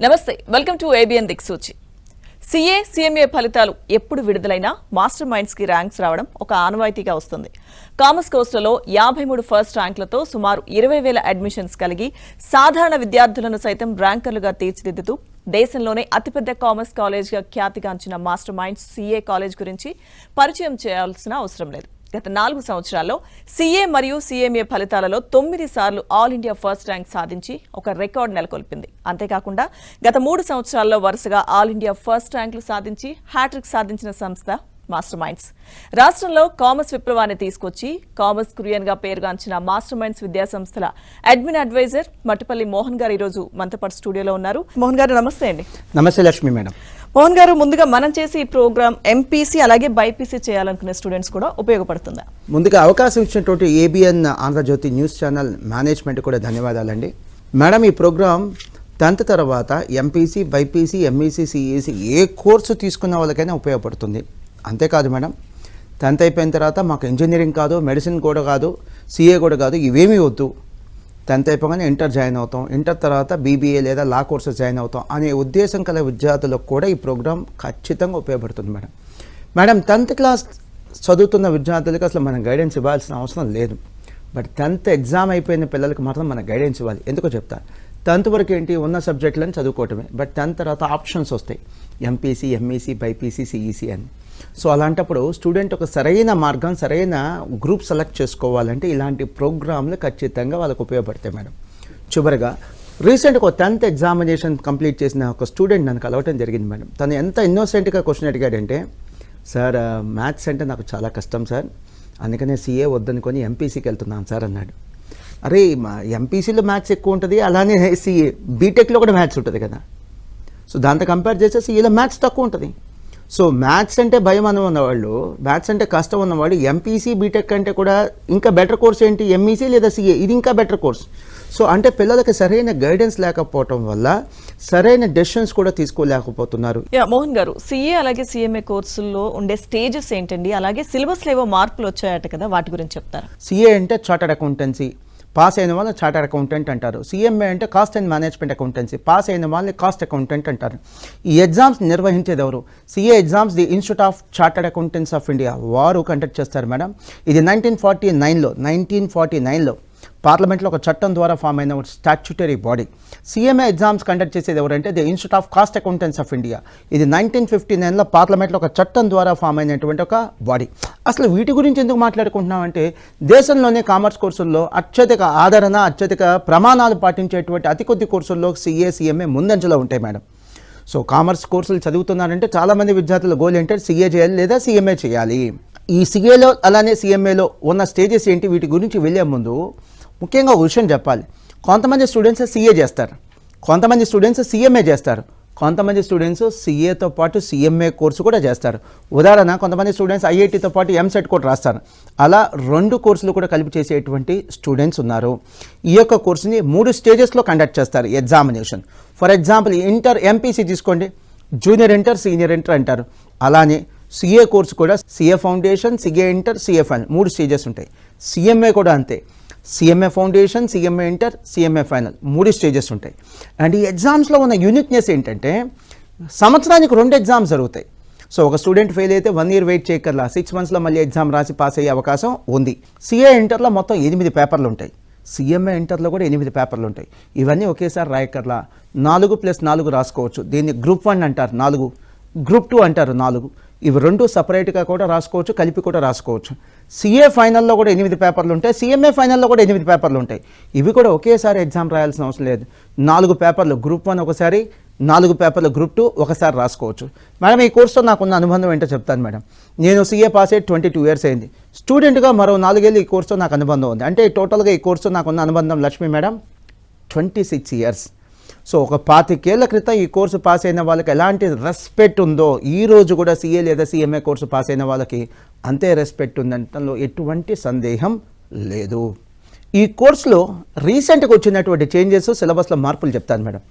నమస్తే, welcome to ABN దిక్సూచి. CA, సీఎంఏ ఫలితాలు ఎప్పుడు విడుదలైనా మాస్టర్ మైండ్స్ కి ర్యాంక్స్ రావడం ఒక ఆనవాయితీగా వస్తుంది. కామర్స్ కోర్సులలో 53 ఫస్ట్ ర్యాంకులతో సుమారు 20,000 అడ్మిషన్స్ కలిగి సాధారణ విద్యార్థులను సైతం ర్యాంకర్లుగా తీర్చిదిద్దుతూ దేశంలోనే అతిపెద్ద కామర్స్ కాలేజ్గా ఖ్యాతిగాంచిన మాస్టర్ మైండ్స్ సీఏ కాలేజ్ గురించి పరిచయం చేయాల్సిన అవసరం లేదు. గత 4 సంవత్సరాల్లో సీఏ మరియు సీఎంఏ ఫలితాలలో 9 సార్లు ఆల్ ఇండియా ఫస్ట్ ర్యాంక్ సాధించి ఒక రికార్డు నెలకొల్పింది. అంతేకాకుండా గత 3 సంవత్సరాల్లో వరుసగా ఆల్ ఇండియా ఫస్ట్ ర్యాంకులు సాధించి హ్యాట్రిక్ సాధించిన సంస్థ మాస్టర్ మైండ్స్. రాష్ట్రంలో కామర్స్ విప్లవాన్ని తీసుకొచ్చి కామర్స్ కురియన్ గా పేరుగాంచిన మాస్టర్ మైండ్స్ విద్యా సంస్థల అడ్మిన్ అడ్వైజర్ మట్టిపల్లి మోహన్ గారు ఈరోజు మనతో పాటు స్టూడియోలో ఉన్నారు. మోహన్ గారు నమస్తే అండి. నమస్తే లక్ష్మి మేడం. మోహన్ గారు, ముందుగా మనం చేసి ఈ ప్రోగ్రామ్ ఎంపీసీ అలాగే బైపీసీ చేయాలనుకునే స్టూడెంట్స్ కూడా ఉపయోగపడుతుందా? ముందుగా అవకాశం ఇచ్చినటువంటి ABN Andhra Jyothi news channel management కూడా ధన్యవాదాలండి. మేడం, ఈ ప్రోగ్రామ్ 10th తర్వాత ఎంపీసీ, బైపీసీ, ఎంఈసీ, సిఈసీ ఏ కోర్సు తీసుకున్న వాళ్ళకైనా ఉపయోగపడుతుంది. అంతేకాదు మేడం, 10th అయిపోయిన తర్వాత మాకు ఇంజనీరింగ్ కాదు, మెడిసిన్ కూడా కాదు, సిఏ కూడా కాదు, ఇవేమీ వద్దు, 10th అయిపోగానే ఇంటర్ జాయిన్ అవుతాం, ఇంటర్ తర్వాత బీబీఏ లేదా లా కోర్సెస్ జాయిన్ అవుతాం అనే ఉద్దేశం కల విద్యార్థులకు కూడా ఈ ప్రోగ్రాం ఖచ్చితంగా ఉపయోగపడుతుంది మేడం. మేడం, 10th క్లాస్ చదువుతున్న విద్యార్థులకు అసలు మనం గైడెన్స్ ఇవ్వాల్సిన అవసరం లేదు. బట్ 10th ఎగ్జామ్ అయిపోయిన పిల్లలకి మాత్రం మనం గైడెన్స్ ఇవ్వాలి. ఎందుకో చెప్తాను. 10th వరకు ఏంటి, ఉన్న సబ్జెక్టులను చదువుకోవటమే. బట్ 10th తర్వాత ఆప్షన్స్ వస్తాయి, ఎంపీసీ, ఎంఈసీ, బైపీసీ, సిఈసీ అని. సో అలాంటప్పుడు స్టూడెంట్ ఒక సరైన మార్గం, సరైన గ్రూప్ సెలెక్ట్ చేసుకోవాలంటే ఇలాంటి ప్రోగ్రాంలు ఖచ్చితంగా వాళ్ళకు ఉపయోగపడతాయి మేడం. చివరిగా రీసెంట్గా ఒక 10th ఎగ్జామినేషన్ కంప్లీట్ చేసిన ఒక స్టూడెంట్ నన్ను కలవటం జరిగింది మేడం. తను ఎంత ఇన్నోసెంట్గా క్వశ్చన్ అడిగాడంటే, సార్ మ్యాథ్స్ అంటే నాకు చాలా కష్టం సార్, అందుకనే సీఏ వద్దనుకొని ఎంపీసీకి వెళ్తున్నాను సార్ అన్నాడు. అరే, మా ఎంపీసీలో మ్యాథ్స్ ఎక్కువ ఉంటుంది, అలానే సీఏ బీటెక్లో కూడా మ్యాథ్స్ ఉంటుంది కదా. సో దాంతో కంపేర్ చేస్తే సీఏలో మ్యాథ్స్ తక్కువ ఉంటుంది. సో మ్యాథ్స్ అంటే భయం అని ఉన్నవాళ్ళు, మ్యాథ్స్ అంటే కష్టం ఉన్నవాళ్ళు ఎంపీసీ, బీటెక్ అంటే కూడా ఇంకా బెటర్ కోర్స్ ఏంటి ఎంఈసీ లేదా సీఏ, ఇది ఇంకా బెటర్ కోర్స్. సో అంటే పిల్లలకి సరైన గైడెన్స్ లేకపోవటం వల్ల సరైన డెసిషన్స్ కూడా తీసుకోలేకపోతున్నారు. మోహన్ గారు, సీఏ అలాగే సీఎంఏ కోర్సుల్లో ఉండే స్టేజెస్ ఏంటండి? అలాగే సిలబస్లో ఏవో మార్పులు వచ్చాయట కదా, వాటి గురించి చెప్తారా? సీఏ అంటే చార్టర్డ్ అకౌంటెన్సీ, పాస్ అయిన వాళ్ళు చార్టర్డ్ అకౌంటెంట్ అంటారు. సీఎంఏ అంటే cost and management accountancy, pass అయిన వాళ్ళని కాస్ట్ అకౌంటెంట్ అంటారు. ఈ ఎగ్జామ్స్ నిర్వహించేది ఎవరు? CA exams the institute of chartered accountants of India వారు కండక్ట్ చేస్తారు మేడం. ఇది 1949లో పార్లమెంట్లో ఒక చట్టం ద్వారా ఫామ్ అయిన ఒక స్టాట్యూటరీ బాడీ. సీఎంఏ ఎగ్జామ్స్ కండక్ట్ చేసేది ఎవరంటే the institute of cost accountants of India. ఇది 1959లో పార్లమెంట్లో ఒక చట్టం ద్వారా ఫామ్ అయినటువంటి ఒక బాడీ. అసలు వీటి గురించి ఎందుకు మాట్లాడుకుంటున్నామంటే, దేశంలోనే కామర్స్ కోర్సుల్లో అత్యధిక ఆదరణ, అత్యధిక ప్రమాణాలు పాటించేటువంటి అతి కొద్ది కోర్సుల్లో సీఏ, సీఎంఏ ముందంజలో ఉంటాయి మేడం. సో కామర్స్ కోర్సులు చదువుతున్నారంటే చాలామంది విద్యార్థుల గోల్ ఏంటంటే సీఏ చేయాలి లేదా సీఎంఏ చేయాలి. ఈ సీఏలో అలానే సీఎంఏలో ఉన్న స్టేజెస్ ఏంటి, వీటి గురించి వెళ్ళే ముందు ముఖ్యంగా ఒక విషయం చెప్పాలి. కొంతమంది స్టూడెంట్స్ సీఏ చేస్తారు, కొంతమంది స్టూడెంట్స్ సీఎంఏ చేస్తారు, కొంతమంది స్టూడెంట్స్ సీఏతో పాటు సీఎంఏ కోర్సు కూడా చేస్తారు. ఉదాహరణ, కొంతమంది స్టూడెంట్స్ ఐఐటీతో పాటు ఎంసెట్ కూడా రాస్తారు. అలా 2 కోర్సులు కూడా కలిపి చేసేటువంటి స్టూడెంట్స్ ఉన్నారు. ఈ యొక్క కోర్సుని 3 స్టేజెస్లో కండక్ట్ చేస్తారు examination. For example, inter MPC తీసుకోండి, జూనియర్ ఇంటర్, సీనియర్ ఇంటర్ అంటారు. అలానే సీఏ కోర్సు కూడా CA foundation, CA inter, CA final 3 stages ఉంటాయి. సీఎంఏ కూడా అంతే, CMA foundation, CMA inter, CMA final 3 stages ఉంటాయి. అండ్ ఈ ఎగ్జామ్స్లో ఉన్న యూనిక్నెస్ ఏంటంటే, సంవత్సరానికి 2 ఎగ్జామ్స్ జరుగుతాయి. సో ఒక స్టూడెంట్ ఫెయిల్ అయితే 1 year వెయిట్ చేయకర్లా, 6 months మళ్ళీ ఎగ్జామ్ రాసి పాస్ అయ్యే అవకాశం ఉంది. సీఏ ఇంటర్లో మొత్తం 8 పేపర్లు ఉంటాయి, సీఎంఏ ఇంటర్లో కూడా 8 పేపర్లు ఉంటాయి. ఇవన్నీ ఒకేసారి రాయకర్లా, 4+4 రాసుకోవచ్చు. దీన్ని గ్రూప్ 1 అంటారు 4, గ్రూప్ 2 అంటారు 4. ఇవి 2 సపరేట్గా కూడా రాసుకోవచ్చు, కలిపి కూడా రాసుకోవచ్చు. సీఏ ఫైనల్లో కూడా 8 పేపర్లు ఉంటాయి, సీఎంఏ ఫైనల్లో కూడా 8 పేపర్లు ఉంటాయి. ఇవి కూడా ఒకేసారి ఎగ్జామ్ రాయాల్సిన అవసరం లేదు. 4 పేపర్లు గ్రూప్ 1 ఒకసారి, 4 పేపర్లు గ్రూప్ 2 ఒకసారి రాసుకోవచ్చు. మేడం, ఈ కోర్సుతో నాకున్న అనుబంధం ఏంటో చెప్తాను మేడం. నేను సీఏ పాస్ అయ్యి 22 years అయింది. స్టూడెంట్గా మరో 4 ఏళ్ళు ఈ కోర్సుతో నాకు అనుబంధం ఉంది. అంటే టోటల్గా ఈ కోర్సుతో నాకున్న అనుబంధం లక్ష్మి మేడం 26 years. సో ఒక 25 ఏళ్ల క్రితం ఈ కోర్సు పాస్ అయిన వాళ్ళకి ఎలాంటి రెస్పెక్ట్ ఉందో, ఈ రోజు కూడా సీఏ లేదా సీఎంఏ కోర్సు పాస్ అయిన వాళ్ళకి అంతే రెస్పెక్ట్ ఉందంటలో ఎటువంటి సందేహం లేదు. ఈ కోర్సులో రీసెంట్గా వచ్చినటువంటి చేంజెస్, సిలబస్లో మార్పులు చెప్తాను మేడం.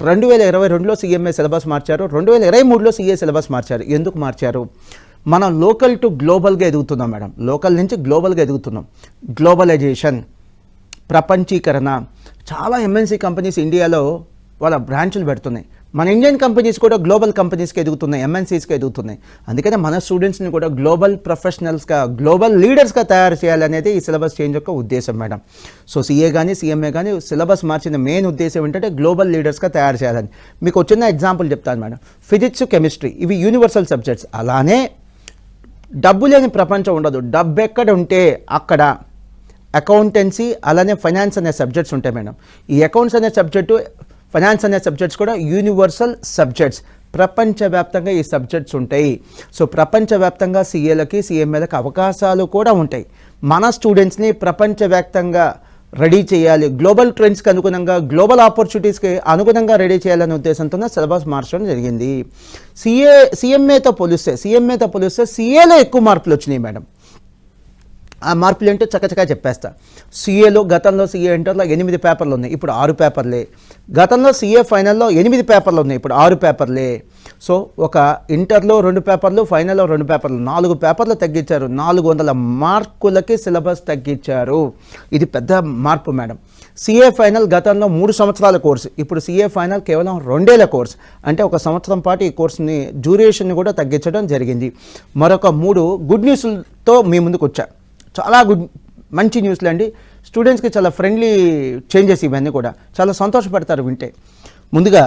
2022లో సీఎంఏ సిలబస్ మార్చారు, 2023లో సీఏ సిలబస్ మార్చారు. ఎందుకు మార్చారు? మనం లోకల్ టు గ్లోబల్గా ఎదుగుతున్నాం మేడం, లోకల్ నుంచి గ్లోబల్గా ఎదుగుతున్నాం. గ్లోబలైజేషన్, ప్రపంచీకరణ, చాలా ఎంఎన్సీ కంపెనీస్ ఇండియాలో వాళ్ళ బ్రాంచ్లు పెడుతున్నాయి. మన ఇండియన్ కంపెనీస్ కూడా గ్లోబల్ కంపెనీస్కి ఎదుగుతున్నాయి, ఎంఎన్సీస్కి ఎదుగుతున్నాయి. అందుకనే మన స్టూడెంట్స్ని కూడా గ్లోబల్ ప్రొఫెషనల్స్గా, గ్లోబల్ లీడర్స్గా తయారు చేయాలనేది ఈ సిలబస్ చేంజ్ యొక్క ఉద్దేశం మేడం. సో సిఏ కానీ సిఎంఏ కానీ సిలబస్ మార్చిన మెయిన్ ఉద్దేశం ఏంటంటే గ్లోబల్ లీడర్స్గా తయారు చేయాలని. మీకు వచ్చిన ఎగ్జాంపుల్ చెప్తాను మేడం. ఫిజిక్స్, కెమిస్ట్రీ ఇవి యూనివర్సల్ సబ్జెక్ట్స్. అలానే డబ్బు లేని ప్రపంచం ఉండదు. డబ్బు ఎక్కడ ఉంటే అక్కడ అకౌంటెన్సీ అలానే ఫైనాన్స్ అనే సబ్జెక్ట్స్ ఉంటాయి మేడం. ఈ అకౌంట్స్ అనే సబ్జెక్టు, ఫైనాన్స్ అనే సబ్జెక్ట్స్ కూడా యూనివర్సల్ సబ్జెక్ట్స్. ప్రపంచవ్యాప్తంగా ఈ సబ్జెక్ట్స్ ఉంటాయి. సో ప్రపంచవ్యాప్తంగా సిఏలకి సిఎంఏలకి అవకాశాలు కూడా ఉంటాయి. మన స్టూడెంట్స్ని ప్రపంచవ్యాప్తంగా రెడీ చేయాలి, గ్లోబల్ ట్రెండ్స్కి అనుగుణంగా, గ్లోబల్ ఆపర్చునిటీస్కి అనుగుణంగా రెడీ చేయాలనే ఉద్దేశంతో సిలబస్ మార్చడం జరిగింది. సిఎంఏతో పోలిస్తే సిఏలో ఎక్కువ మార్కులు వచ్చినాయి మేడం. ఆ మార్కులు ఏంటో చక్కచక్క చెప్పేస్తా. సిఏలో గతంలో సిఏ ఇంటర్లో 8 పేపర్లు ఉన్నాయి, ఇప్పుడు 6 పేపర్లే. గతంలో సిఏ ఫైనల్లో 8 పేపర్లు ఉన్నాయి, ఇప్పుడు 6 పేపర్లే. సో ఒక ఇంటర్లో 2 పేపర్లు, ఫైనల్లో 2 పేపర్లు, 4 పేపర్లు తగ్గించారు. 400 మార్కులకి సిలబస్ తగ్గించారు. ఇది పెద్ద మార్పు మేడం. సిఏ ఫైనల్ గతంలో 3 సంవత్సరాల కోర్సు, ఇప్పుడు సిఏ ఫైనల్ కేవలం 2 ఏళ్ల కోర్సు. అంటే 1 సంవత్సరం పాటు ఈ కోర్సుని డ్యూరేషన్ని కూడా తగ్గించడం జరిగింది. మరొక 3 గుడ్ న్యూస్లతో మీ ముందుకు వచ్చా. చాలా మంచి న్యూస్లు అండి. స్టూడెంట్స్కి చాలా ఫ్రెండ్లీ చేంజెస్ ఇవన్నీ కూడా, చాలా సంతోషపడతారు వింటే. ముందుగా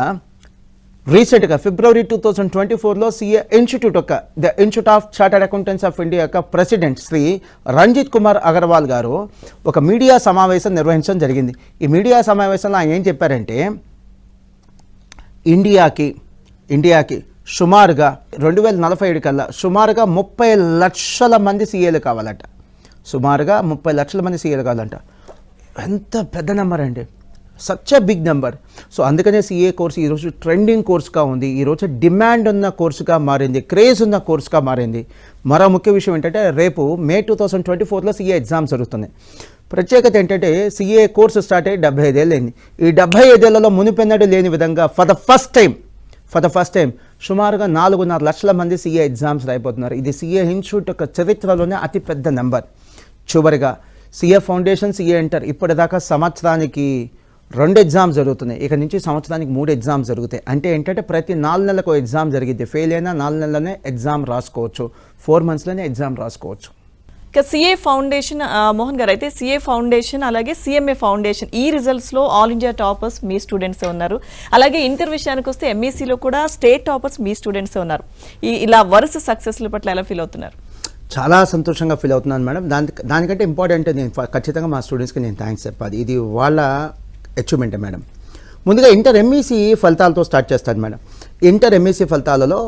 రీసెంట్గా ఫిబ్రవరి 2024లో సిఏ ఇన్స్టిట్యూట్ యొక్క the institute of chartered accountants of India యొక్క ప్రెసిడెంట్ శ్రీ రంజిత్ కుమార్ అగర్వాల్ గారు ఒక మీడియా సమావేశం నిర్వహించడం జరిగింది. ఈ మీడియా సమావేశంలో ఆయన ఏం చెప్పారంటే, ఇండియాకి సుమారుగా 2047 కల్లా సుమారుగా 30 లక్షల మంది సీఏలు కావాలట. సుమారుగా 30 లక్షల మంది సీఏలు కావాలంట. ఎంత పెద్ద నెంబర్ అండి, such a big number. So అందుకనే సిఏ కోర్సు ఈరోజు ట్రెండింగ్ కోర్సుగా ఉంది, ఈరోజు డిమాండ్ ఉన్న కోర్సుగా మారింది, క్రేజ్ ఉన్న కోర్సుగా మారింది. మరో ముఖ్య విషయం ఏంటంటే, రేపు మే 2024లో సిఏ ఎగ్జామ్స్ జరుగుతున్నాయి. ప్రత్యేకత ఏంటంటే, సిఏ కోర్సు స్టార్ట్ అయ్యి 75 ఏళ్ళు అయింది. ఈ 75 ఏళ్లలో మునిపెన్నడూ లేని విధంగా ఫర్ ద ఫస్ట్ టైం సుమారుగా 4.5 లక్షల మంది సిఏ ఎగ్జామ్స్ రాయిపోతున్నారు. ఇది సిఏ ఇన్స్టిట్యూట్ యొక్క చరిత్రలోనే అతిపెద్ద నెంబర్. చివరిగా సిఏ ఫౌండేషన్, సిఏ ఇంటర్ ఇప్పటిదాకా సంవత్సరానికి 2 ఎగ్జామ్స్ జరుగుతున్నాయి. ఇక నుంచి సంవత్సరానికి 3 ఎగ్జామ్స్ జరుగుతాయి. అంటే ఏంటంటే ప్రతి 4 నెలలకు ఎగ్జామ్ జరిగిద్ది. ఫెయిల్ అయినా 4 నెలలనే ఎగ్జామ్ రాసుకోవచ్చు, 4 మంత్స్లోనే ఎగ్జామ్ రాసుకోవచ్చు. ఇక సిఏ ఫౌండేషన్ మోహన్ గారు, అయితే సిఏ ఫౌండేషన్ అలాగే సిఎంఏ ఫౌండేషన్ ఈ రిజల్ట్స్లో ఆల్ ఇండియా టాపర్స్ మీ స్టూడెంట్సే ఉన్నారు. అలాగే ఇంటర్ విషయానికి వస్తే ఎంఈసీలో కూడా స్టేట్ టాపర్స్ మీ స్టూడెంట్సే ఉన్నారు. ఇలా వరుస సక్సెస్ల పట్ల ఎలా ఫీల్ అవుతున్నారు? చాలా సంతోషంగా ఫీల్ అవుతున్నాను మేడం. దానికంటే ఇంపార్టెంట్ నేను ఖచ్చితంగా మా స్టూడెంట్స్కి నేను థ్యాంక్స్ చెప్పాలి. ఇది వాళ్ళ అచీవ్మెంటే మేడం. ముందుగా ఇంటర్ ఎంఈసీ ఫలితాలతో స్టార్ట్ చేస్తాను మేడం. ఇంటర్ ఎంఈసీ ఫలితాలలో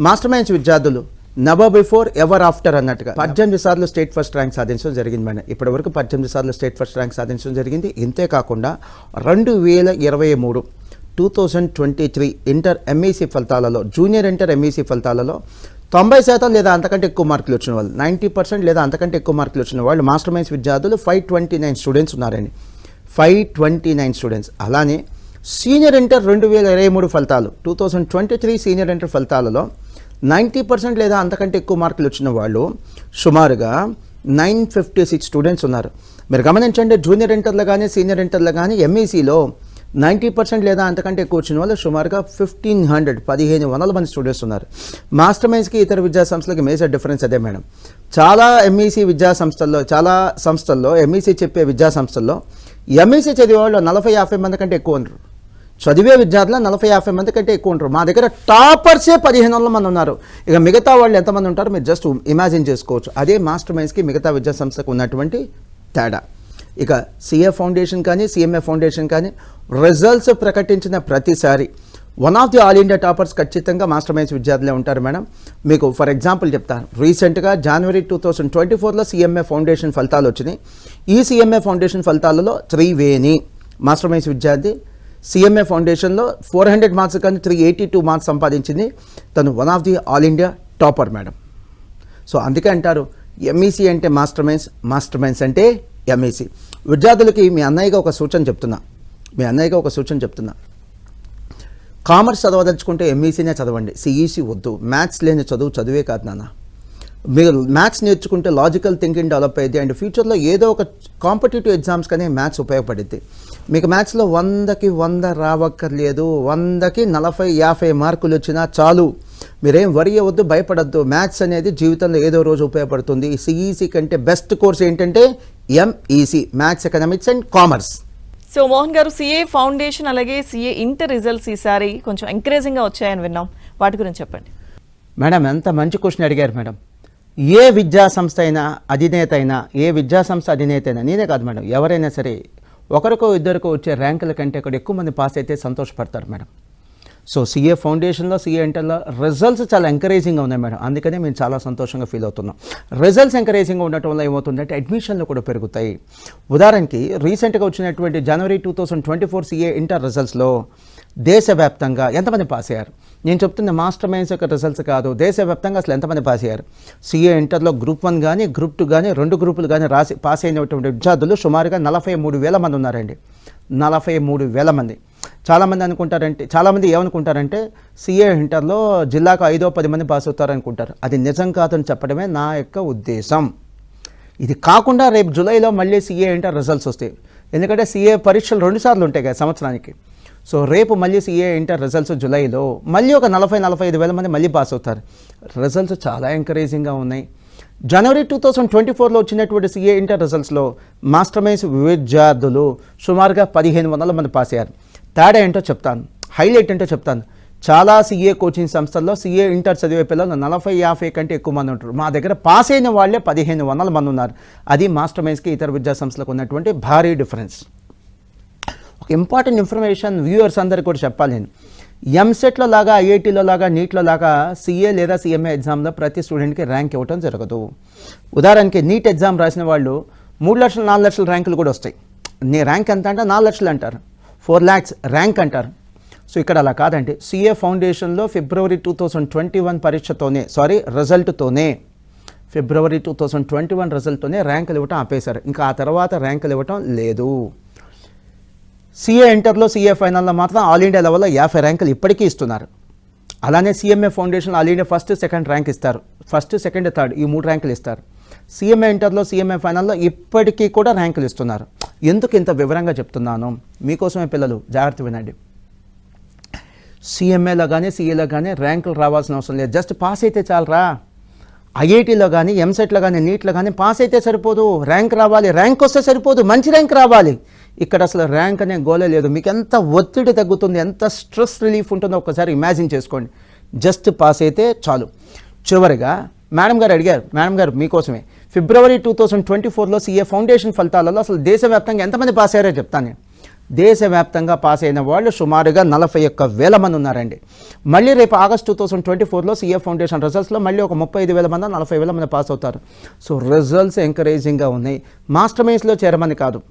మాస్టర్ మైండ్స్ విద్యార్థులు నెవర్ బిఫోర్ ఎవర్ ఆఫ్టర్ అన్నట్టుగా 18 సార్లు స్టేట్ ఫస్ట్ ర్యాంక్ సాధించడం జరిగింది మేడం. ఇప్పటివరకు 18 సార్లు స్టేట్ ఫస్ట్ ర్యాంక్ సాధించడం జరిగింది. ఇంతేకాకుండా 2023 2023 ఇంటర్ ఎంఈసీ ఫలితాలలో, జూనియర్ ఇంటర్ ఎంఈసీ ఫలితాలలో 90% లేదా అంతకంటే ఎక్కువ మార్కులు వచ్చిన వాళ్ళు, 90% లేదా అంతకంటే ఎక్కువ మార్కులు వచ్చిన వాళ్ళు మాస్టర్ మైండ్స్ విద్యార్థులు 529 స్టూడెంట్స్ ఉన్నారండి. 529 స్టూడెంట్స్. అలానే సీనియర్ ఇంటర్ 2023 ఫలితాలు, 2023 సీనియర్ ఇంటర్ ఫలితాలలో 90% లేదా అంతకంటే ఎక్కువ మార్కులు వచ్చిన వాళ్ళు సుమారుగా 956 స్టూడెంట్స్ ఉన్నారు. మీరు గమనించండి, జూనియర్ ఇంటర్లో కానీ సీనియర్ ఇంటర్లో కానీ ఎంఈసీలో 90% లేదా అంతకంటే ఎక్కువ వచ్చిన వాళ్ళు సుమారుగా 1500 మంది స్టూడెంట్స్ ఉన్నారు. మాస్టర్ మైండ్స్కి ఇతర విద్యా సంస్థలకి మేజర్ డిఫరెన్స్ అదే మేడం. చాలా ఎంఈసీ విద్యా సంస్థల్లో, చాలా సంస్థల్లో ఎంఈసీ చెప్పే విద్యా సంస్థల్లో ఎంఈసీ చదివే వాళ్ళు 40-50 మంది కంటే ఎక్కువ ఉండరు. చదివే విద్యార్థులు 40-50 మంది కంటే ఎక్కువ ఉంటారు. మా దగ్గర టాపర్సే 1500 మంది ఉన్నారు. ఇక మిగతా వాళ్ళు ఎంతమంది ఉంటారో మీరు జస్ట్ ఇమాజిన్ చేసుకోవచ్చు. అదే మాస్టర్ మైండ్స్కి మిగతా విద్యా సంస్థకు ఉన్నటువంటి తేడా. ఇక సిఏ ఫౌండేషన్ కానీ సిఎంఏ ఫౌండేషన్ కానీ రిజల్ట్స్ ప్రకటించిన ప్రతిసారి one of the all India toppers ఖచ్చితంగా మాస్టర్ మైండ్స్ విద్యార్థులే ఉంటారు మేడం. మీకు ఫర్ ఎగ్జాంపుల్ చెప్తాను. రీసెంట్గా జనవరి 2024లో సిఎంఏ ఫౌండేషన్ ఫలితాలు వచ్చినాయి. ఈ సిఎంఏ ఫౌండేషన్ ఫలితాలలో త్రివేణి మాస్టర్ మైండ్స్ విద్యార్థి సిఎంఏ ఫౌండేషన్లో 400 మార్క్స్ కానీ 382 మార్క్స్ సంపాదించింది. తను one of the all India topper madam. So అందుకే అంటారు ఎంఈసీ అంటే మాస్టర్ మైండ్స్, మాస్టర్ మైండ్స్ అంటే ఎంఈసీ. విద్యార్థులకి మీ అన్నయ్యగా ఒక సూచన చెప్తున్నా, కామర్స్ చదవదలుచుకుంటే ఎంఈసీనే చదవండి, సిఈసీ వద్దు. మ్యాథ్స్ లేని చదువే కాదు నాన్న. మీరు మ్యాథ్స్ నేర్చుకుంటే లాజికల్ థింకింగ్ డెవలప్ అయ్యింది అండ్ ఫ్యూచర్లో ఏదో ఒక కాంపిటేటివ్ ఎగ్జామ్స్ కానీ మ్యాథ్స్ ఉపయోగపడుద్ది. మీకు మ్యాథ్స్లో 100కి 100 రావక్కర్లేదు, 100కి 40-50 మార్కులు వచ్చినా చాలు. మీరేం వరి అవ్వద్దు, భయపడద్దు. మ్యాథ్స్ అనేది జీవితంలో ఏదో రోజు ఉపయోగపడుతుంది. సిఈసి కంటే బెస్ట్ కోర్స్ ఏంటంటే MEC, maths economics and commerce. So Mohan గారు, సిఏ ఫౌండేషన్ అలాగే సిఏ ఇంటర్ రిజల్ట్స్ ఈసారి కొంచెం ఎంకరేజింగ్గా వచ్చాయని విన్నాం, వాటి గురించి చెప్పండి. మేడం, ఎంత మంచి క్వశ్చన్ అడిగారు మేడం. ఏ విద్యా సంస్థ అయినా అధినేత అయినా, ఏ విద్యా సంస్థ అధినేత అయినా, నేనే కాదు మేడం, ఎవరైనా సరే ఒకరికో ఇద్దరికో వచ్చే ర్యాంకుల కంటే ఇక్కడ ఎక్కువ మంది పాస్ అయితే సంతోషపడతారు మేడం. సో సిఏ ఫౌండేషన్లో, సిఏ ఇంటర్లో రిజల్ట్స్ చాలా ఎంకరేజింగ్గా ఉన్నాయి మేడం. అందుకనే మేము చాలా సంతోషంగా ఫీల్ అవుతున్నాం. రిజల్ట్స్ ఎంకరేజింగ్గా ఉండటం వల్ల ఏమవుతుందంటే అడ్మిషన్లు కూడా పెరుగుతాయి. ఉదాహరణకి రీసెంట్గా వచ్చినటువంటి జనవరి 2024 సిఏ ఇంటర్ రిజల్ట్స్లో దేశవ్యాప్తంగా ఎంతమంది పాస్ అయ్యారు? నేను చెప్తున్న మాస్టర్ మైండ్స్ యొక్క రిజల్ట్స్ కాదు, దేశవ్యాప్తంగా అసలు ఎంతమంది పాస్ అయ్యారు? సిఏ ఇంటర్లో గ్రూప్ 1 కానీ గ్రూప్ 2 కానీ 2 గ్రూపులు కానీ రాసి పాస్ అయినటువంటి విద్యార్థులు సుమారుగా 43,000 మంది ఉన్నారండి. 43,000 మంది. చాలామంది అనుకుంటారంటే, చాలామంది ఏమనుకుంటారంటే సిఏ ఇంటర్లో జిల్లాకు 5-10 మంది పాస్ అవుతారనుకుంటారు. అది నిజం కాదని చెప్పడమే నా యొక్క ఉద్దేశం. ఇది కాకుండా రేపు జూలైలో మళ్ళీ సిఏ ఇంటర్ రిజల్ట్స్ వస్తాయి. ఎందుకంటే సిఏ పరీక్షలు 2 సార్లు ఉంటాయి కదా సంవత్సరానికి. సో రేపు మళ్ళీ సిఏ ఇంటర్ రిజల్ట్స్ జూలైలో మళ్ళీ ఒక 40-45 మంది మళ్ళీ పాస్ అవుతారు. రిజల్ట్స్ చాలా ఎంకరేజింగ్గా ఉన్నాయి. జనవరి 2024లో వచ్చినటువంటి సిఏ ఇంటర్ రిజల్ట్స్లో మాస్టర్ మైండ్స్ విద్యార్థులు సుమారుగా 1,500 మంది పాస్ అయ్యారు. తేడా ఏంటో చెప్తాను, హైలైట్ ఏంటో చెప్తాను. చాలా సిఏ కోచింగ్ సంస్థల్లో సిఏ ఇంటర్ చదివే పిల్లలు 40-50 కంటే ఎక్కువ మంది ఉంటారు. మా దగ్గర పాస్ అయిన వాళ్ళే 1,500 మంది ఉన్నారు. అది మాస్టర్ మైండ్స్కి ఇతర విద్యా సంస్థలకు ఉన్నటువంటి భారీ డిఫరెన్స్. ఒక ఇంపార్టెంట్ ఇన్ఫర్మేషన్ వ్యూవర్స్ అందరికీ కూడా చెప్పాలి నేను. ఎంసెట్లో లాగా, ఐఐటీలో లాగా, నీట్లో లాగా సిఏ లేదా సిఎంఏ ఎగ్జామ్లో ప్రతి స్టూడెంట్కి ర్యాంక్ ఇవ్వడం జరగదు. ఉదాహరణకి నీట్ ఎగ్జామ్ రాసిన వాళ్ళు 3 లక్షలు 4 లక్షల ర్యాంకులు కూడా వస్తాయి. నీ ర్యాంక్ ఎంత అంటే 4 లక్షలు అంటారు, 4 lakhs ర్యాంక్ అంటారు. సో ఇక్కడ అలా కాదండి. సిఏ ఫౌండేషన్లో ఫిబ్రవరి 2021 రిజల్ట్తోనే ఫిబ్రవరి 2021 రిజల్ట్తోనే ర్యాంకులు ఇవ్వటం ఆపేశారు. ఇంకా ఆ తర్వాత ర్యాంకులు ఇవ్వటం లేదు. సిఏ ఇంటర్లో, సిఏ ఫైనల్లో మాత్రం ఆల్ ఇండియా లెవెల్లో 50 ర్యాంకులు ఇప్పటికీ ఇస్తున్నారు. అలానే CMA foundation all India first, second rank ఇస్తారు. ఫస్ట్, సెకండ్, థర్డ్ ఈ 3 ర్యాంకులు ఇస్తారు. సిఎంఏ ఇంటర్లో, సిఎంఏ ఫైనల్లో ఇప్పటికీ కూడా ర్యాంకులు ఇస్తున్నారు. ఎందుకు ఇంత వివరంగా చెప్తున్నాను? మీకోసమే పిల్లలు జాగ్రత్త వినండి. సిఎంఏలో కానీ, సిఏలో కానీ ర్యాంకులు రావాల్సిన అవసరం లేదు. జస్ట్ పాస్ అయితే చాలరా. ఐఐటీలో కానీ, ఎంసెట్లో కానీ, నీట్లో కానీ పాస్ అయితే సరిపోదు, ర్యాంక్ రావాలి. ర్యాంక్ వస్తే సరిపోదు, మంచి ర్యాంక్ రావాలి. ఇక్కడ అసలు ర్యాంక్ అనే గోలే లేదు. మీకు ఎంత ఒత్తిడి తగ్గుతుంది, ఎంత స్ట్రెస్ రిలీఫ్ ఉంటుందో ఒకసారి ఇమాజిన్ చేసుకోండి. జస్ట్ పాస్ అయితే చాలు. చివరిగా మేడం గారు అడిగారు, మేడం గారు మీకోసమే ఫిబ్రవరి 2024లో సిఏ ఫౌండేషన్ ఫలితాలలో అసలు దేశవ్యాప్తంగా ఎంతమంది పాస్ అయ్యారో చెప్తాను నేను. దేశవ్యాప్తంగా పాస్ అయిన వాళ్ళు సుమారుగా 41,000 మంది ఉన్నారండి. మళ్ళీ రేపు ఆగస్టు 2024లో సిఏ ఫౌండేషన్ రిజల్ట్స్లో మళ్ళీ ఒక 35,000 మంది, 40,000 మంది పాస్ అవుతారు. సో రిజల్ట్స్ ఎంకరేజింగ్గా ఉన్నాయి. మాస్టర్ మైండ్స్లో చేరమని కాదు,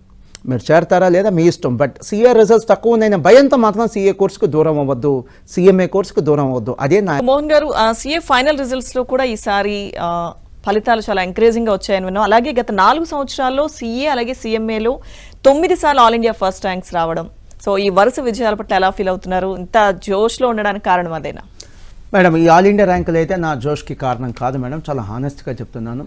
మీరు చేరతారా లేదా మీ ఇష్టం. బట్ సిఏ రిజల్ట్స్ తక్కువ ఉన్నాయన్న భయంతో మాత్రం సిఏ కోర్సుకు దూరం అవ్వద్దు, సిఎంఏ కోర్సుకు దూరం అవ్వద్దు. అదే నా. మోహన్ గారు, సిఏ ఫైనల్ రిజల్ట్స్లో కూడా ఈసారి ఫలితాలు చాలా ఎంకరేజింగ్గా వచ్చాయని విన్నాం. అలాగే గత 4 సంవత్సరాల్లో సిఏ అలాగే సిఎంఏలో 9 సార్లు ఆల్ ఇండియా ఫస్ట్ ర్యాంక్స్ రావడం. సో ఈ వరుస విజయాల పట్ల ఎలా ఫీల్ అవుతున్నారు? ఇంత జోష్లో ఉండడానికి కారణం అదేనా? మేడం, ఈ ఆల్ ఇండియా ర్యాంకులు అయితే నా జోష్కి కారణం కాదు మేడం, చాలా హానెస్ట్గా చెప్తున్నాను.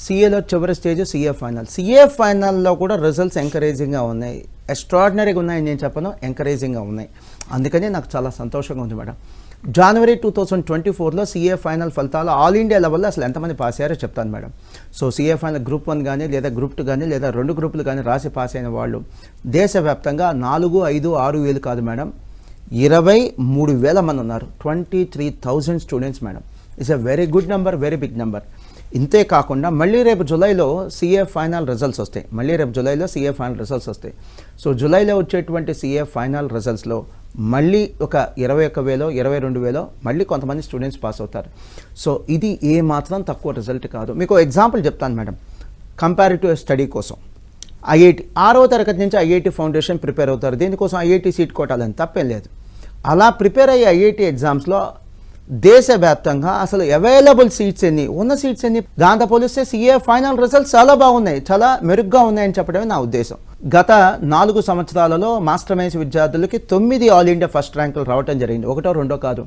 సిఏలో చివరి స్టేజ్ సిఏ ఫైనల్. సిఏ ఫైనల్లో కూడా రిజల్ట్స్ ఎంకరేజింగ్గా ఉన్నాయి. ఎక్స్ట్రాడినరీగా ఉన్నాయని నేను చెప్పను, ఎంకరేజింగ్గా ఉన్నాయి. అందుకని నాకు చాలా సంతోషంగా ఉంది మేడం. జనవరి 2024లో సిఏ ఫైనల్ ఫలితాలు ఆల్ ఇండియా లెవెల్లో అసలు ఎంతమంది పాస్ అయ్యారో చెప్తాను madam. So CA final group 1 కానీ, లేదా గ్రూప్ 2 కానీ, లేదా 2 గ్రూపులు కానీ రాసి పాస్ అయిన వాళ్ళు దేశవ్యాప్తంగా 4, 5, 6 వేలు కాదు మేడం, 23,000 మంది ఉన్నారు. 23,000 students madam. It's a very good number, very big number. ఇంతే కాకుండా మళ్ళీ రేపు జూలైలో సిఏ ఫైనల్ రిజల్ట్స్ వస్తాయి. సో జూలైలో వచ్చేటువంటి సిఏ ఫైనల్ రిజల్ట్స్లో మళ్ళీ ఒక 21,000, 22,000 మళ్ళీ కొంతమంది స్టూడెంట్స్ పాస్ అవుతారు. సో ఇది ఏ మాత్రం తక్కువ రిజల్ట్ కాదు. మీకు ఎగ్జాంపుల్ చెప్తాను మేడం. కంపారిటివ్ స్టడీ కోసం ఐఐటి 6వ తరగతి నుంచి ఐఐటి ఫౌండేషన్ ప్రిపేర్ అవుతారు. దీనికోసం ఐఐటి సీట్ కొట్టాలని తప్పేం లేదు. అలా ప్రిపేర్ అయ్యే ఐఐటి ఎగ్జామ్స్లో దేశవ్యాప్తంగా అసలు అవైలబుల్ సీట్స్ ఉన్న సీట్స్ దాంతో పోలిస్తే సిఏ ఫైనల్ రిజల్ట్స్ చాలా బాగున్నాయి, చాలా మెరుగ్గా ఉన్నాయని చెప్పడమే నా ఉద్దేశం. గత 4 సంవత్సరాలలో మాస్టర్ మైన్స్ విద్యార్థులకి 9 ఆల్ ఇండియా ఫస్ట్ ర్యాంకులు రావడం జరిగింది. ఒకటో రెండో కాదు,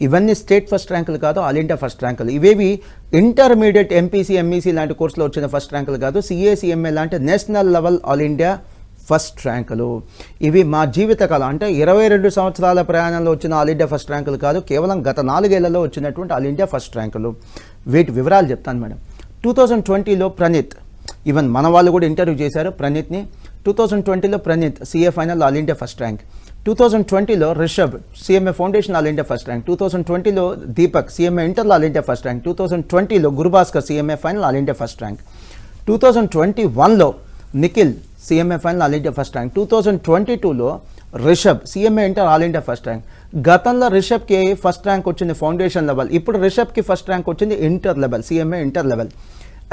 ఇవన్నీ స్టేట్ ఫస్ట్ ర్యాంకులు కాదు, ఆల్ ఇండియా ఫస్ట్ ర్యాంకులు. ఇవేవి ఇంటర్మీడియట్ ఎంపీసీ ఎంఈసీ లాంటి కోర్సులో వచ్చిన ఫస్ట్ ర్యాంకులు కాదు, సిఏ సిఎంఏ లాంటి national level all India first ర్యాంకులు. ఇవి మా జీవితకాలం అంటే 22 సంవత్సరాల ప్రయాణంలో వచ్చిన ఆల్ ఇండియా ఫస్ట్ ర్యాంకులు కాదు, కేవలం గత 4 ఏళ్లలో వచ్చినటువంటి ఆల్ ఇండియా ఫస్ట్ ర్యాంకులు. వీటి వివరాలు చెప్తాను మేడం. 2020లో ప్రణీత్, ఈవెన్ మన వాళ్ళు కూడా ఇంటర్వ్యూ చేశారు ప్రణీత్ని. 2020లో Praneeth CA final all India first rank. 2020లో Rishabh CMA foundation all India first rank. 2020లో దీపక్ సిఎంఏ ఇంటర్లో ఆల్ ఇండియా ఫస్ట్ ర్యాంక్. 2020లో Gurubhaskar CMA final all India first rank. 2021లో Nikhil CMA final all India first rank. 2022లో Rishabh CMA inter all India first rank. గతంలో రిషబ్కి first rank వచ్చింది foundation level, ఇప్పుడు రిషబ్కి ఫస్ట్ ర్యాంక్ వచ్చింది inter level, CMA inter level.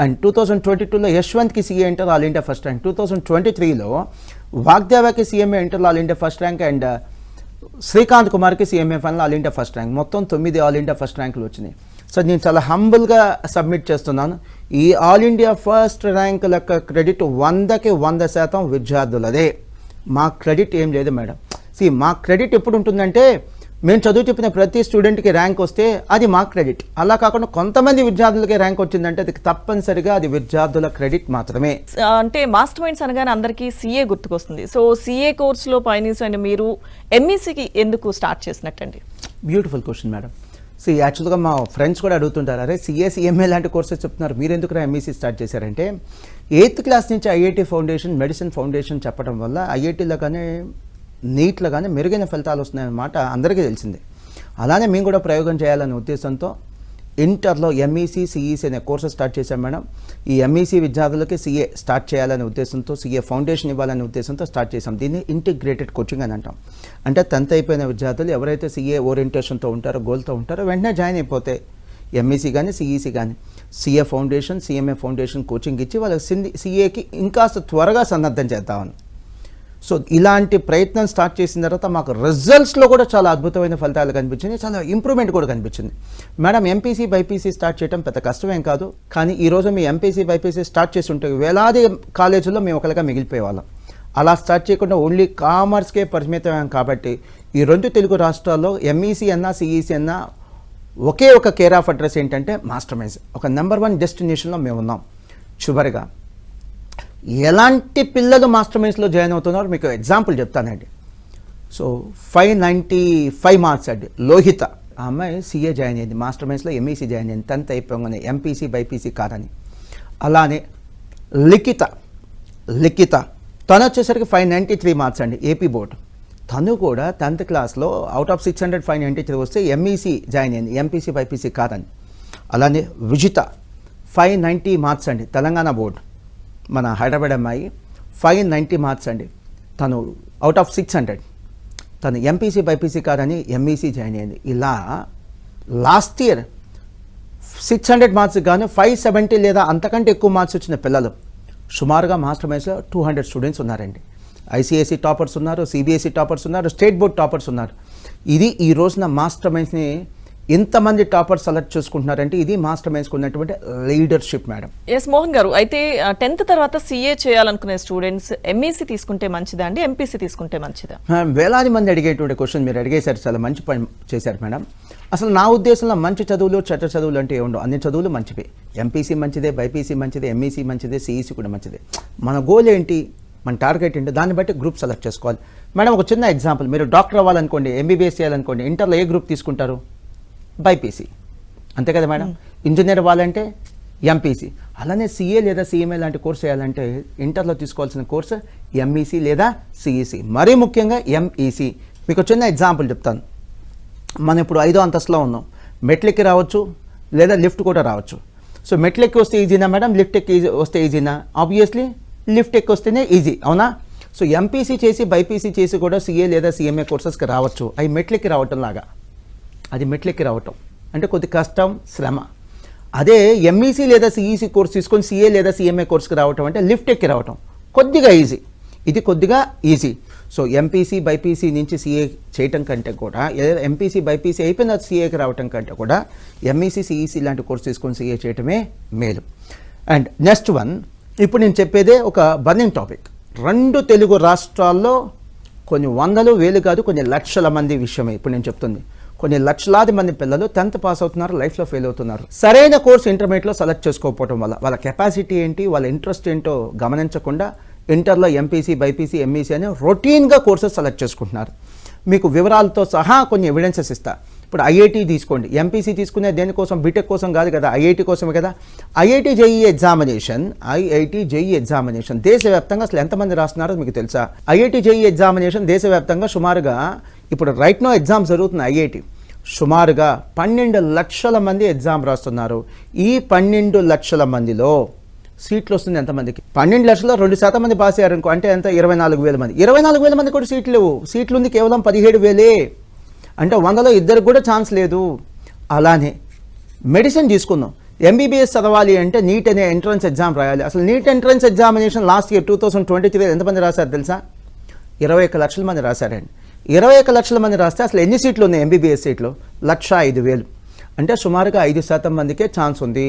And 2022లో యశ్వంత్కి CA inter all India first rank. 2023లో వాగ్దేవాకి CMA inter all India first rank and Srikanth కుమార్కి CMA final all India first rank. మొత్తం 9 ఆల్ ఇండియా ఫస్ట్ ర్యాంకులు వచ్చినాయి. సో నేను చాలా హంబుల్గా సబ్మిట్ చేస్తున్నాను. ఈ ఆల్ ఇండియా ఫస్ట్ ర్యాంకుల యొక్క క్రెడిట్ 100కి 100% విద్యార్థులదే. మా క్రెడిట్ ఏం లేదు మేడం. మా క్రెడిట్ ఎప్పుడు ఉంటుందంటే మేము చదువు చెప్పిన ప్రతి స్టూడెంట్కి ర్యాంక్ వస్తే అది మా క్రెడిట్. అలా కాకుండా కొంతమంది విద్యార్థులకి ర్యాంక్ వచ్చిందంటే అది తప్పనిసరిగా అది విద్యార్థుల క్రెడిట్ మాత్రమే. అంటే మాస్టర్ మైండ్స్ అనగానే అందరికీ సిఏ గుర్తుకొస్తుంది. సో సిఏ కోర్సులో పయనించండి మీరు ఎంఈసీకి ఎందుకు స్టార్ట్ చేసినట్టండి? Beautiful question madam. యాక్చువల్గా మా ఫ్రెండ్స్ కూడా అడుగుతుంటారు, అరే సిఏ సిఎంఏ లాంటి కోర్సెస్ చెప్తున్నారు, మీరు ఎందుకు ఎంఈసీ స్టార్ట్ చేశారంటే 8th క్లాస్ నుంచి ఐఐటి ఫౌండేషన్, మెడిసిన్ ఫౌండేషన్ చెప్పడం వల్ల ఐఐటీలో కానీ నీట్లో కానీ మెరుగైన ఫలితాలు వస్తున్నాయన్నమాట అందరికీ తెలిసిందే. అలానే మేము కూడా ప్రయోగం చేయాలనే ఉద్దేశంతో ఇంటర్లో ఎంఈసీ సిఈసీ అనే కోర్సు స్టార్ట్ చేశాం మేడం. ఈ ఎంఈసీ విద్యార్థులకి సిఏ స్టార్ట్ చేయాలనే ఉద్దేశంతో, సిఏ ఫౌండేషన్ ఇవ్వాలనే ఉద్దేశంతో స్టార్ట్ చేశాం. దీన్ని ఇంటిగ్రేటెడ్ కోచింగ్ అని అంటాం. అంటే 10th అయిపోయిన విద్యార్థులు ఎవరైతే సిఏ ఓరియంటేషన్తో ఉంటారో, గోల్తో ఉంటారో వెంటనే జాయిన్ అయిపోతే ఎంఈసీ కానీ సిఈసీ కానీ CA foundation, CMA foundation coaching ఇచ్చి వాళ్ళకి సిఏకి ఇంకాస్త త్వరగా సన్నద్ధం చేద్దామని. సో ఇలాంటి ప్రయత్నం స్టార్ట్ చేసిన తర్వాత మాకు రిజల్ట్స్లో కూడా చాలా అద్భుతమైన ఫలితాలు కనిపించింది, చాలా ఇంప్రూవ్మెంట్ కూడా కనిపించింది. మేడం ఎంపీసీ బైపీసీ స్టార్ట్ చేయడం పెద్ద కష్టమేం కాదు, కానీ ఈరోజు మీ ఎంపీసీ బైపీసీ స్టార్ట్ చేసి ఉంటే వేలాది కాలేజీల్లో మేము ఒకరిగా మిగిలిపోయేవాళ్ళం. అలా స్టార్ట్ చేయకుండా ఓన్లీ కామర్స్కే పరిమితమేం కాబట్టి ఈ 2 తెలుగు రాష్ట్రాల్లో ఎంఈసీ అన్నా సిఈసీ అన్నా ఒకే ఒక కేర్ ఆఫ్ అడ్రస్ ఏంటంటే మాస్టర్ మైండ్స్. ఒక నెంబర్ 1 డెస్టినేషన్లో మేము ఉన్నాం. చివరిగా ఎలాంటి పిల్లలు మాస్టర్ మైండ్స్లో జాయిన్ అవుతున్నారో మీకు ఎగ్జాంపుల్ చెప్తానండి. సో 595 మార్క్స్ అండి లోహిత, ఆ అమ్మాయి సిఏ జాయిన్ అయింది, మాస్టర్ మైండ్స్లో ఎంఈసీ జాయిన్ అయింది 10th అయిపోగానే, ఎంపీసీ బైపీసీ కాదని. అలానే లిఖిత తను వచ్చేసరికి 593 మార్క్స్ అండి ఏపీ బోర్డు. తను కూడా 10th క్లాస్లో అవుట్ ఆఫ్ 600 593 వస్తే ఎంఈసీ జాయిన్ అయింది, ఎంపీసీ బైపీసీ కాదని. అలానే విజిత 590 మార్క్స్ అండి తెలంగాణ బోర్డు, మన హైదరాబాద్ అమ్మాయి 590 మార్క్స్ అండి. తను అవుట్ ఆఫ్ 600 తను ఎంపీసీ బైపీసీ కాదని ఎంఈసీ జాయిన్ అయింది. ఇలా లాస్ట్ ఇయర్ 600 మార్క్స్ గాను 570 లేదా అంతకంటే ఎక్కువ మార్క్స్ వచ్చిన పిల్లలు సుమారుగా మాస్టర్ మైండ్స్లో 200 స్టూడెంట్స్ ఉన్నారండి. ఐసీఎస్ఈ టాపర్స్ ఉన్నారు, సిబిఎస్ఈ టాపర్స్ ఉన్నారు, స్టేట్ బోర్డ్ టాపర్స్ ఉన్నారు. ఇది ఈ రోజున మాస్టర్ మైండ్స్ని ఇంతమంది టాపర్స్ సెలెక్ట్ చేసుకుంటున్నారంటే ఇది మాస్టర్ మైండ్స్కి ఉన్నటువంటి లీడర్షిప్ మేడం. ఎస్ మోహన్ గారు, అయితే 10th తర్వాత సిఏ చేయాలనుకునే స్టూడెంట్స్ ఎంఈసీ తీసుకుంటే మంచిదా అండి, ఎంపీసీ తీసుకుంటే మంచిదా? వేలాది మంది అడిగేటువంటి క్వశ్చన్ మీరు అడిగేశారు, చాలా మంచి పని చేశారు మేడం. అసలు నా ఉద్దేశంలో మంచి చదువులు చెడ్డ చదువులు అంటే ఏముండవు, అన్ని చదువులు మంచివే. ఎంపీసీ మంచిదే, బైపీసీ మంచిదే, ఎంఈసీ మంచిదే, సిఈసీ కూడా మంచిదే. మన గోల్ ఏంటి, మన టార్గెట్ ఏంటి, దాన్ని బట్టి గ్రూప్ సెలెక్ట్ చేసుకోవాలి మేడం. ఒక చిన్న ఎగ్జాంపుల్, మీరు డాక్టర్ అవ్వాలనుకోండి, ఎంబీబీఎస్ చేయాలనుకోండి, ఇంటర్లో ఏ గ్రూప్ తీసుకుంటారు? బైపీసీ, అంతే కదా మేడం. ఇంజనీర్ అవ్వాలంటే ఎంపీసీ. అలానే సిఏ లేదా సిఎంఏ లాంటి కోర్సు చేయాలంటే ఇంటర్లో తీసుకోవాల్సిన కోర్సు ఎంఈసీ లేదా సిఈసీ, మరీ ముఖ్యంగా ఎంఈసీ. మీకు చిన్న ఎగ్జాంపుల్ చెప్తాను. మనం ఇప్పుడు 5వ అంతస్తులో ఉన్నాం, మెట్లెక్కి రావచ్చు లేదా లిఫ్ట్ కూడా రావచ్చు. సో మెట్లెక్కి వస్తే ఈజీనా మేడం, లిఫ్ట్ ఎక్కి వస్తే ఈజీనా? ఆబ్వియస్లీ లిఫ్ట్ ఎక్కి వస్తేనే ఈజీ, అవునా? సో ఎంపీసీ చేసి బైపీసీ చేసి కూడా సిఏ లేదా సిఎంఏ కోర్సెస్కి రావచ్చు. అవి మెట్లెక్కి రావటం లాగా, అది మెట్లెక్కి రావటం అంటే కొద్ది కష్టం, శ్రమ. అదే ఎంఈసీ లేదా సిఈసీ కోర్స్ తీసుకొని సిఏ లేదా సిఎంఏ కోర్స్కి రావటం అంటే లిఫ్ట్ ఎక్కి రావటం కొద్దిగా ఈజీ, ఇది కొద్దిగా ఈజీ. సో ఎంపీసీ బైపీసీ నుంచి సిఏ చేయటం కంటే కూడా, లేదా ఎంపీసీ బైపీసీ అయిపోయిన సిఏకి రావటం కంటే కూడా ఎంఈసీ సిఈసీ లాంటి కోర్స్ తీసుకొని సిఏ చేయటమే మేలు. అండ్ నెక్స్ట్ వన్, ఇప్పుడు నేను చెప్పేదే ఒక బర్నింగ్ టాపిక్, 2 తెలుగు రాష్ట్రాల్లో కొన్ని వందలు వేలు కాదు కొన్ని లక్షల మంది విషయమే ఇప్పుడు నేను చెప్తుంది. కొన్ని లక్షలాది మంది పిల్లలు 10th పాస్ అవుతున్నారు, లైఫ్లో ఫెయిల్ అవుతున్నారు. సరైన కోర్స్ ఇంటర్మీడియట్లో సెలెక్ట్ చేసుకోకపోవడం వల్ల వాళ్ళ కెపాసిటీ ఏంటి, వాళ్ళ ఇంట్రెస్ట్ ఏంటో గమనించకుండా ఇంటర్లో ఎంపీసీ, బైపీసీ, ఎంఈసీ అని రొటీన్గా కోర్సెస్ సెలెక్ట్ చేసుకుంటున్నారు. మీకు వివరాలతో సహా కొన్ని ఎవిడెన్సెస్ ఇస్తా. ఇప్పుడు ఐఐటీ తీసుకోండి, ఎంపీసీ తీసుకునే దేనికోసం, బీటెక్ కోసం కాదు కదా, ఐఐటీ కోసమే కదా. ఐఐటీ జేఈఈ ఎగ్జామినేషన్ దేశవ్యాప్తంగా అసలు ఎంతమంది రాస్తున్నారో మీకు తెలుసా? ఐఐటీ జేఈఈ ఎగ్జామినేషన్ దేశవ్యాప్తంగా సుమారుగా ఇప్పుడు రైట్ నో ఎగ్జామ్ జరుగుతుంది. ఐఐటీ సుమారుగా 12 లక్షల మంది ఎగ్జామ్ రాస్తున్నారు. ఈ 12 లక్షల మందిలో సీట్లు వస్తుంది ఎంతమందికి? 12 లక్షల్లో 2% మంది పాస్ అయ్యారు అనుకో, అంటే ఎంత? 24,000 మంది. 24,000 మంది కూడా సీట్లు లేవు. సీట్లు ఉంది కేవలం 17,000. అంటే 100లో 2 కూడా ఛాన్స్ లేదు. అలానే మెడిసిన్ తీసుకుందాం. ఎంబీబీఎస్ చదవాలి అంటే నీట్ అనే ఎంట్రన్స్ ఎగ్జామ్ రాయాలి. అసలు neat entrance examination last year 2023 ఎంతమంది రాశారు తెలుసా? 21 లక్షల మంది రాశారండి. 21 లక్షల మంది రాస్తే అసలు ఎన్ని సీట్లు ఉన్నాయి ఎంబీబీఎస్ సీట్లు? 105,000. అంటే సుమారుగా 5% మందికే ఛాన్స్ ఉంది.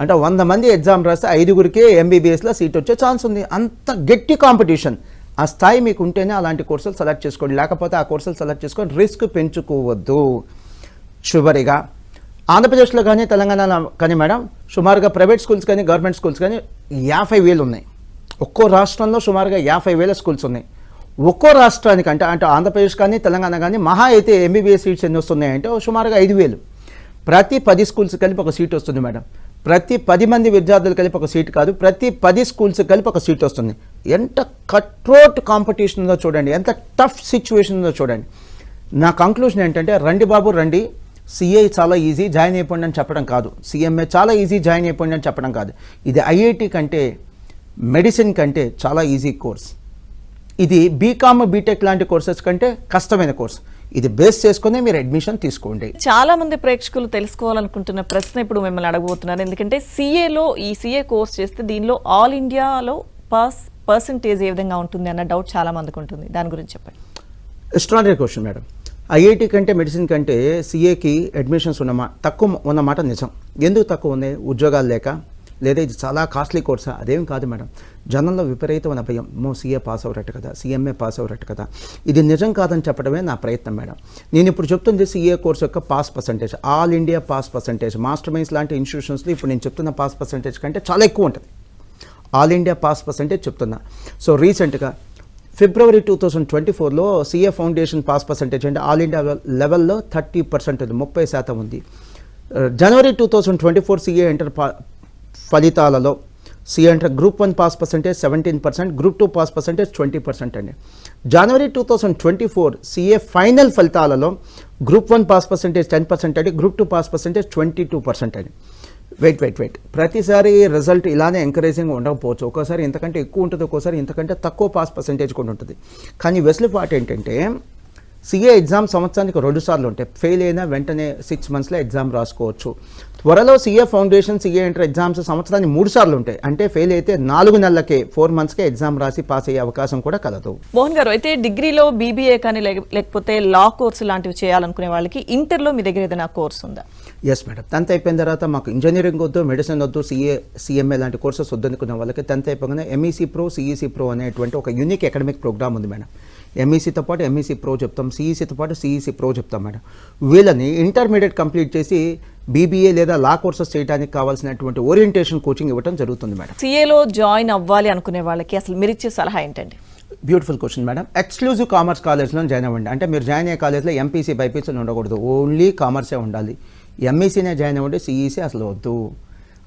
అంటే 100 మంది ఎగ్జామ్ రాస్తే 5గురికే ఎంబీబీఎస్లో సీట్ వచ్చే ఛాన్స్ ఉంది. అంత గట్టి కాంపిటీషన్. ఆ స్థాయి మీకు ఉంటేనే అలాంటి కోర్సులు సెలెక్ట్ చేసుకోండి, లేకపోతే ఆ కోర్సులు సెలెక్ట్ చేసుకొని రిస్క్ పెంచుకోవద్దు. చివరిగా ఆంధ్రప్రదేశ్లో కానీ తెలంగాణలో కానీ మేడం సుమారుగా ప్రైవేట్ స్కూల్స్ కానీ గవర్నమెంట్ స్కూల్స్ కానీ 50,000 ఉన్నాయి. ఒక్కో రాష్ట్రంలో సుమారుగా 50,000 స్కూల్స్ ఉన్నాయి. ఒక్కో రాష్ట్రానికి అంటే ఆంధ్రప్రదేశ్ కానీ తెలంగాణ కానీ మహా అయితే ఎంబీబీఎస్ సీట్స్ ఎన్ని వస్తున్నాయంటే సుమారుగా 5,000. ప్రతి 10 స్కూల్స్ కలిపి ఒక సీట్ వస్తుంది మేడం. ప్రతి 10 మంది విద్యార్థులు కలిపి ఒక సీట్ కాదు, ప్రతి 10 స్కూల్స్ కలిపి ఒక సీట్ వస్తుంది. ఎంత కట్రోట్ కాంపిటీషన్ ఉందో చూడండి, ఎంత టఫ్ సిచ్యువేషన్ ఉందో చూడండి. నా కంక్లూషన్ ఏంటంటే రండి బాబు రండి, సిఏ చాలా ఈజీ జాయిన్ అయిపోండి అని చెప్పడం కాదు, సిఎంఏ చాలా ఈజీ జాయిన్ అయిపోండి అని చెప్పడం కాదు. ఇది ఐఐటి కంటే, మెడిసిన్ కంటే చాలా ఈజీ కోర్స్. ఇది బీకామ్, బీటెక్ లాంటి కోర్సెస్ కంటే కష్టమైన కోర్స్. ఇది బేస్ చేసుకునే మీరు అడ్మిషన్ తీసుకోండి. చాలా మంది ప్రేక్షకులు తెలుసుకోవాలనుకుంటున్న ప్రశ్న ఇప్పుడు మిమ్మల్ని అడగబోతున్నారు. ఎందుకంటే సిఏలో ఈ సిఏ కోర్స్ చేస్తే దీనిలో ఆల్ ఇండియాలో పర్సంటేజ్ ఏ విధంగా ఉంటుంది అన్న డౌట్ చాలా మందికి ఉంటుంది. దాని గురించి చెప్పండి. Extraordinary question madam. ఐఐటి కంటే మెడిసిన్ కంటే సిఏకి అడ్మిషన్స్ తక్కువ ఉన్నమాట నిజం. ఎందుకు తక్కువ ఉన్నాయి? ఉద్యోగాలు లేక, లేదా ఇది చాలా కాస్ట్లీ కోర్సా? అదేం కాదు మేడం. జనంలో విపరీతమైన భయం, సీఏ పాస్ అవరట్టు కదా, సిఎంఏ పాస్ అవరట్టు కదా. ఇది నిజం కాదని చెప్పడమే నా ప్రయత్నం మేడం. నేను ఇప్పుడు చెప్తుంది సిఏ కోర్స్ యొక్క pass percentage, all India pass percentage. Master minds లాంటి ఇన్స్టిట్యూషన్స్లో ఇప్పుడు నేను చెప్తున్న పాస్ పర్సంటేజ్ కంటే చాలా ఎక్కువ ఉంటుంది. ఆల్ ఇండియా పాస్ పర్సంటేజ్ చెప్తున్నా. సో రీసెంట్గా ఫిబ్రవరి 2024లో సిఏ ఫౌండేషన్ పాస్ పర్సంటేజ్ అంటే ఆల్ ఇండియా లెవెల్లో 30% ఉంది, 30% ఉంది. జనవరి 2024 సిఏ ఇంటర్ ఫలితాలలో CA inter group 1 pass percentage 17%, group 2 pass percentage 20% అండి. జనవరి 2024 సిఏ ఫైనల్ ఫలితాలలో గ్రూప్ 1 పాస్ పర్సంటేజ్ 10% అండి, గ్రూప్ 2 పాస్ పర్సంటేజ్ 22% అండి. వెయిట్ ప్రతిసారి రిజల్ట్ ఇలానే ఎంకరేజింగ్ ఉండకపోవచ్చు. ఒక్కోసారి ఇంతకంటే ఎక్కువ ఉంటుంది, ఒక్కోసారి ఇంతకంటే తక్కువ పాస్ పర్సంటేజ్ కూడా ఉంటుంది. కానీ వెసులుబాటు ఏంటంటే సిఏ ఎగ్జామ్ సంవత్సరానికి 2 సార్లు ఉంటాయి. ఫెయిల్ అయినా వెంటనే 6 monthsలో ఎగ్జామ్ రాసుకోవచ్చు. త్వరలో CA foundation, CA inter exams సంవత్సరానికి 3 సార్లు ఉంటాయి. అంటే ఫెయిల్ అయితే 4 నెలలకే 4 monthsకే ఎగ్జామ్ రాసి పాస్ అయ్యే అవకాశం కూడా కలదు. మోహన్ గారు, అయితే డిగ్రీలో బీబీఏ కానీ లేకపోతే లా కోర్సు లాంటివి చేయాలనుకునే వాళ్ళకి ఇంటర్లో మీ దగ్గర ఏదైనా కోర్స్ ఉందా? Yes madam. 10th అయిపోయిన తర్వాత మాకు ఇంజనీరింగ్ వద్దు, మెడిసిన్ వద్దు, సిఎంఏ లాంటి కోర్సెస్ వద్దనుకున్న వాళ్ళకి 10th అయిపోగానే ఎంఈసీ ప్రో, సిఈసీ ప్రో అనేటువంటి ఒక యూనిక్ అకాడమిక్ ప్రోగ్రామ్ ఉంది మేడం. ఎంఈసీతో పాటు ఎంఈసీ ప్రో చెప్తాం, సిఈసీతో పాటు సిఈసీ ప్రో చెప్తాం మేడం. వీళ్ళని ఇంటర్మీడియట్ కంప్లీట్ చేసి బీబీఏ లేదా లా కోర్సెస్ చేయడానికి కావాల్సినటువంటి ఓరియంటేషన్ కోచింగ్ ఇవ్వడం జరుగుతుంది మేడం. సిఏలో జాయిన్ అవ్వాలి అనుకునే వాళ్ళకి అసలు మీరు ఇచ్చే సలహా ఏంటండి? Beautiful question madam. Exclusive commerce కాలేజ్లో జాయిన్ అవ్వండి. అంటే మీరు జాయిన్ అయ్యే కాలేజ్లో ఎంపీసీ, బైపీసీ ఉండకూడదు, ఓన్లీ కామర్సే ఉండాలి. ఎంఈసీనే జాయిన్ అవ్వండి, సిఈసీ అసలు వద్దు.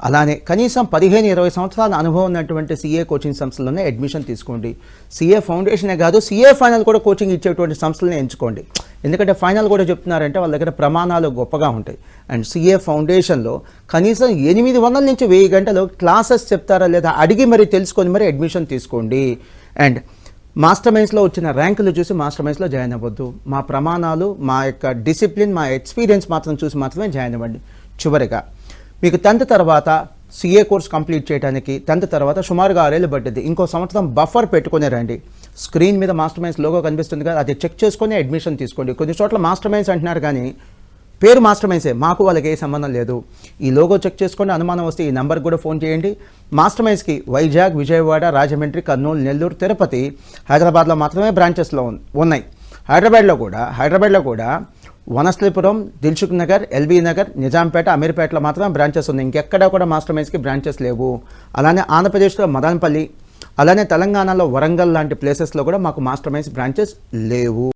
అలానే కనీసం 15-20 సంవత్సరాల అనుభవం ఉన్నటువంటి సిఏ కోచింగ్ సంస్థలోనే అడ్మిషన్ తీసుకోండి. సిఏ ఫౌండేషనే కాదు, సిఏ ఫైనల్ కూడా కోచింగ్ ఇచ్చేటువంటి సంస్థలనే ఎంచుకోండి. ఎందుకంటే ఫైనల్ కూడా చెప్తున్నారంటే వాళ్ళ దగ్గర ప్రమాణాలు గొప్పగా ఉంటాయి. అండ్ సిఏ ఫౌండేషన్లో కనీసం 800 నుంచి 1000 గంటలు క్లాసెస్ చెప్తారా లేదా అడిగి మరి తెలుసుకొని మరి అడ్మిషన్ తీసుకోండి. అండ్ మాస్టర్ మైండ్స్లో వచ్చిన ర్యాంకులు చూసి మాస్టర్ మైండ్స్లో జాయిన్ అవ్వద్దు. మా ప్రమాణాలు, మా యొక్క డిసిప్లిన్, మా ఎక్స్పీరియన్స్ మాత్రం చూసి మాత్రమే జాయిన్ అవ్వండి. చివరిగా మీకు 10th తర్వాత సిఏ కోర్స్ కంప్లీట్ చేయడానికి 10th తర్వాత సుమారుగా 6 ఏళ్ళు పట్టింది. ఇంకో సంవత్సరం బఫర్ పెట్టుకునే రండి. స్క్రీన్ మీద మాస్టర్ మైండ్స్ లోగో కనిపిస్తుంది కదా, అది చెక్ చేసుకొని అడ్మిషన్ తీసుకోండి. కొన్ని చోట్ల మాస్టర్ మైండ్స్ అంటున్నారు కానీ పేరు మాస్టర్ మైన్సే, మాకు వాళ్ళకి ఏ సంబంధం లేదు. ఈ లోగో చెక్ చేసుకోండి, అనుమానం వస్తే ఈ నెంబర్కి కూడా ఫోన్ చేయండి. మాస్టర్ మైన్స్కి వైజాగ్, విజయవాడ, రాజమండ్రి, కర్నూలు, నెల్లూరు, తిరుపతి, హైదరాబాద్లో మాత్రమే బ్రాంచెస్లో ఉన్నాయి. హైదరాబాద్లో కూడా వనస్థలిపురం, దిల్సుఖ్ నగర్, ఎల్బీ నగర్, నిజాంపేట, అమీర్పేటలో మాత్రమే బ్రాంచెస్ ఉన్నాయి. ఇంకెక్కడా కూడా మాస్టర్ మైన్స్కి బ్రాంచెస్ లేవు. అలానే ఆంధ్రప్రదేశ్లో మదనపల్లి, అలానే తెలంగాణలో వరంగల్ లాంటి ప్లేసెస్లో కూడా మాకు మాస్టర్ మైన్స్ బ్రాంచెస్ లేవు.